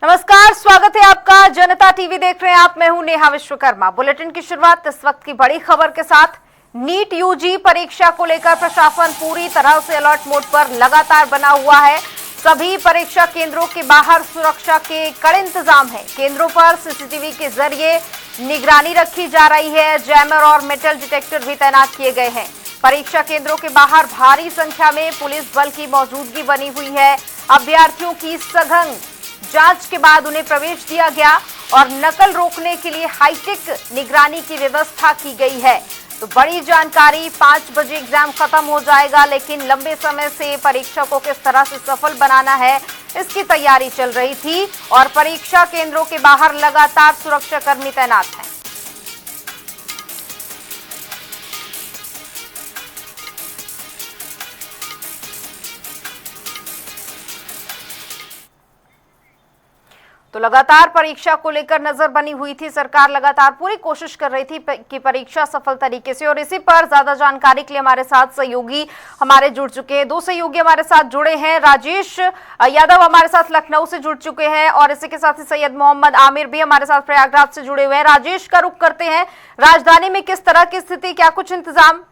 नमस्कार, स्वागत है आपका। जनता टीवी देख रहे हैं आप। मैं हूं नेहा विश्वकर्मा। बुलेटिन की शुरुआत इस वक्त की बड़ी खबर के साथ। नीट यूजी परीक्षा को लेकर प्रशासन पूरी तरह से अलर्ट मोड पर लगातार बना हुआ है। सभी परीक्षा केंद्रों के बाहर सुरक्षा के कड़े इंतजाम है। केंद्रों पर सीसीटीवी के जरिए निगरानी रखी जा रही है। जैमर और मेटल डिटेक्टर भी तैनात किए गए हैं। परीक्षा केंद्रों के बाहर भारी संख्या में पुलिस बल की मौजूदगी बनी हुई है। अभ्यर्थियों की सघन जांच के बाद उन्हें प्रवेश दिया गया और नकल रोकने के लिए हाईटेक निगरानी की व्यवस्था की गई है। तो बड़ी जानकारी, 5 बजे एग्जाम खत्म हो जाएगा, लेकिन लंबे समय से परीक्षा को किस तरह से सफल बनाना है इसकी तैयारी चल रही थी और परीक्षा केंद्रों के बाहर लगातार सुरक्षाकर्मी तैनात हैं। तो लगातार परीक्षा को लेकर नजर बनी हुई थी। सरकार लगातार पूरी कोशिश कर रही थी कि परीक्षा सफल तरीके से, और इसी पर ज्यादा जानकारी के लिए हमारे साथ सहयोगी हमारे जुड़ चुके हैं। 2 सहयोगी हमारे साथ जुड़े हैं। राजेश यादव हमारे साथ लखनऊ से जुड़ चुके हैं और इसी के साथ ही सैयद मोहम्मद आमिर भी हमारे साथ प्रयागराज से जुड़े हुए हैं। राजेश का रुख करते हैं। राजधानी में किस तरह की स्थिति, क्या कुछ इंतजाम?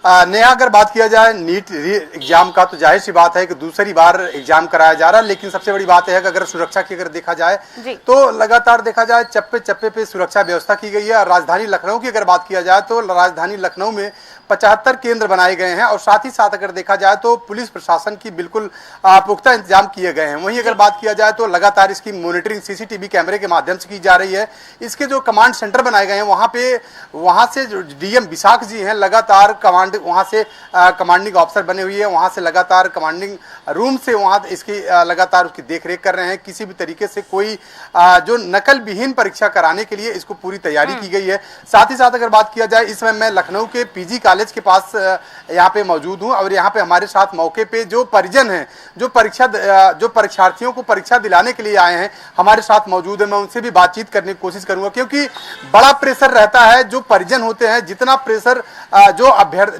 नेहा, अगर बात किया जाए नीट एग्जाम का, तो जाहिर सी बात है कि दूसरी बार एग्जाम कराया जा रहा है। लेकिन सबसे बड़ी बात है कि अगर सुरक्षा की अगर देखा जाए तो लगातार देखा जाए चप्पे चप्पे पे सुरक्षा व्यवस्था की गई है। राजधानी लखनऊ की अगर बात किया जाए तो राजधानी लखनऊ में 75 केंद्र बनाए गए हैं और साथ ही साथ अगर देखा जाए तो पुलिस प्रशासन की बिल्कुल पुख्ता इंतजाम किए गए हैं। वहीं अगर बात किया जाए तो लगातार इसकी मॉनिटरिंग सीसीटीवी कैमरे के माध्यम से की जा रही है। इसके जो कमांड सेंटर बनाए गए हैं वहां से जो डीएम विशाख जी हैं, लगातार वहां से कमांडिंग ऑफिसर बने हुए हैं, वहां से लगातार कमांडिंग रूम से वहां इसकी लगातार उसकी देखरेख कर रहे हैं। किसी भी तरीके से कोई जो नकल विहीन परीक्षा कराने के लिए इसको पूरी तैयारी की गई है। साथ ही साथ अगर बात किया जाए, इस समय मैं लखनऊ के पीजी कॉलेज के पास यहाँ पे मौजूद हूँ और यहाँ पे हमारे साथ मौके पे जो परिजन हैं, जो परीक्षार्थियों को परीक्षा दिलाने के लिए आए हैं, हमारे साथ मौजूद है। मैं उनसे भी बातचीत करने की कोशिश करूंगा, क्योंकि बड़ा प्रेशर रहता है। जो परिजन होते हैं, जितना प्रेशर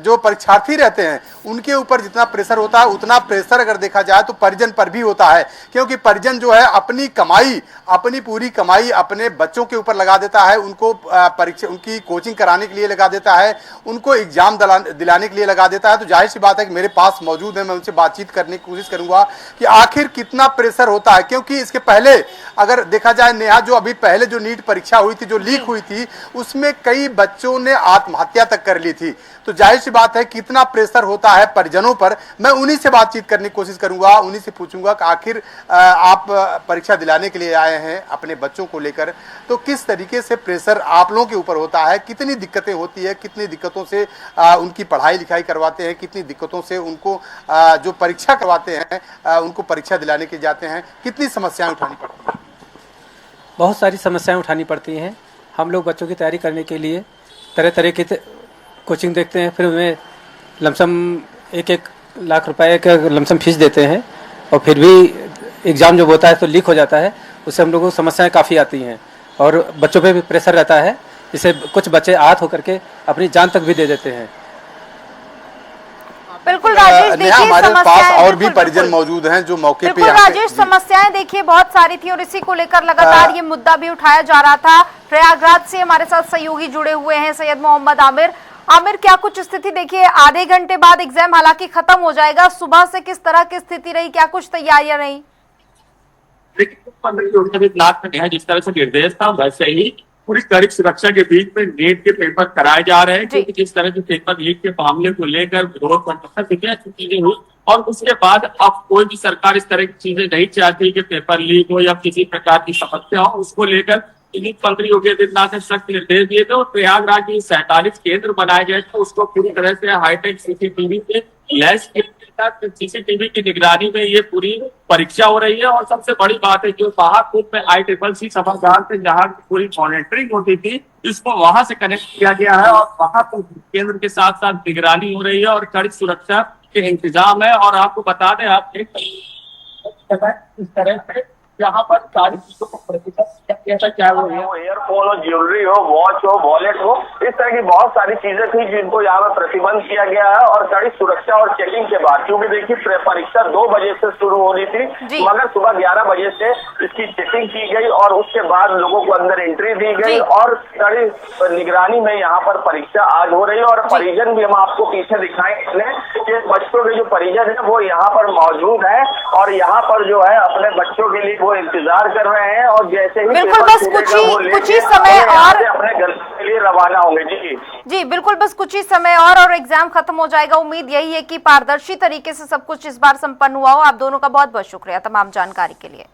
जो परीक्षार्थी रहते हैं उनके ऊपर जितना प्रेशर होता है, उतना प्रेशर अगर देखा जाए तो परिजन पर भी होता है। क्योंकि परिजन जो है अपनी पूरी कमाई अपने बच्चों के ऊपर लगा देता है, उनको परीक्षा, उनकी कोचिंग कराने के लिए लगा देता है, उनको एग्जाम दिलाने के लिए लगा देता है। तो जाहिर सी बात है कि मेरे पास मौजूद है, मैं उनसे बातचीत करने की कोशिश करूंगा कि आखिर कितना प्रेशर होता है। क्योंकि इसके पहले अगर देखा जाए नेहा, जो अभी पहले जो नीट परीक्षा हुई थी, जो लीक हुई थी, उसमें कई बच्चों ने आत्महत्या तक कर ली थी। तो जाहिर सी बात है कितना प्रेशर होता है परिजनों पर। मैं उन्हीं से बातचीत करने की कोशिश करूंगा, उन्हीं से पूछूंगा कि आखिर आप परीक्षा दिलाने के लिए आए हैं अपने बच्चों को लेकर, तो किस तरीके से प्रेशर आप लोगों के ऊपर होता है, कितनी दिक्कतें होती है, कितनी दिक्कतों से उनकी पढ़ाई लिखाई करवाते हैं, कितनी दिक्कतों से उनको जो परीक्षा करवाते हैं उनको परीक्षा दिलाने के जाते हैं, कितनी समस्याएं उठानी पड़ती हैं? बहुत सारी समस्याएं उठानी पड़ती हैं। हम लोग बच्चों की तैयारी करने के लिए तरह तरह की कोचिंग देखते हैं, फिर उन्हें लमसम 1-1 लाख रुपए का लमसम फीस देते हैं और फिर भी एग्ज़ाम जब होता है तो लीक हो जाता है। उससे हम लोगों को समस्याएं काफ़ी आती हैं और बच्चों पे भी प्रेशर रहता है, जिससे कुछ बच्चे आहत होकर के अपनी जान तक भी दे देते हैं। बिल्कुल राजेश, देखिए हमारे पास और भी परिजन मौजूद हैं जो मौके पे। राजेश, समस्याएं देखिए बहुत सारी थी और इसी को लेकर लगातार ये मुद्दा भी उठाया जा रहा था। प्रयागराज से हमारे साथ सहयोगी जुड़े हुए हैं सैयद मोहम्मद आमिर। आमिर, क्या कुछ स्थिति? देखिए आधे घंटे बाद एग्जाम हालांकि खत्म हो जाएगा, सुबह से किस तरह की स्थिति रही, क्या कुछ तैयारियां रही? जिस तरह से निर्देश था वैसे ही पूरी कड़ी सुरक्षा के बीच में नीट के पेपर कराए जा रहे हैं। क्योंकि जिस तरह के पेपर लीक के मामले को लेकर विरोध चीजें हुई और उसके बाद अब कोई भी सरकार इस तरह की चीजें नहीं चाहती कि पेपर लीक हो या किसी प्रकार की समस्या हो। उसको लेकर मंत्री योगी आदित्यनाथ ने सख्त निर्देश दिए थे और प्रयागराज में 47 केंद्र बनाए गए थे, उसको पूरी तरह से हाईटेक सीसीटीवी से लैस सीसीटीवी की निगरानी में ये पूरी परीक्षा हो रही है। और सबसे बड़ी बात है जो बाहर में ICCC सभागार से जहाँ पूरी मॉनिटरिंग होती थी, इसको वहां से कनेक्ट किया गया है और वहां पर केंद्र के साथ साथ निगरानी हो रही है और कड़ी सुरक्षा के इंतजाम है। और आपको बता दें, आप इस तरह से यहाँ पर सारी चीजों को प्रतिबंध कैसा क्या हो रहा है? एयरफोन हो, ज्वेलरी हो, वॉच हो, वॉलेट हो, इस तरह की बहुत सारी चीजें थी जिनको यहाँ पर प्रतिबंध किया गया है और कड़ी सुरक्षा और चेकिंग के बाद, क्योंकि देखिए परीक्षा 2 बजे से शुरू होनी थी, मगर सुबह 11 बजे से इसकी चेकिंग की गई और उसके बाद लोगों को अंदर एंट्री दी गई और कड़ी निगरानी में यहाँ पर परीक्षा आज हो रही है। और परिजन भी हम आपको पीछे दिखाएंगे कि बच्चों के जो परिजन है वो यहाँ पर मौजूद है और यहाँ पर जो है अपने बच्चों के लिए वो इंतजार कर रहे हैं और जैसे ही बिल्कुल बस कुछ ही समय और अपने घर के लिए रवाना होंगे। जी बिल्कुल बस कुछ ही समय और एग्जाम खत्म हो जाएगा। उम्मीद यही है कि पारदर्शी तरीके से सब कुछ इस बार संपन्न हुआ हो। आप दोनों का बहुत बहुत शुक्रिया तमाम जानकारी के लिए।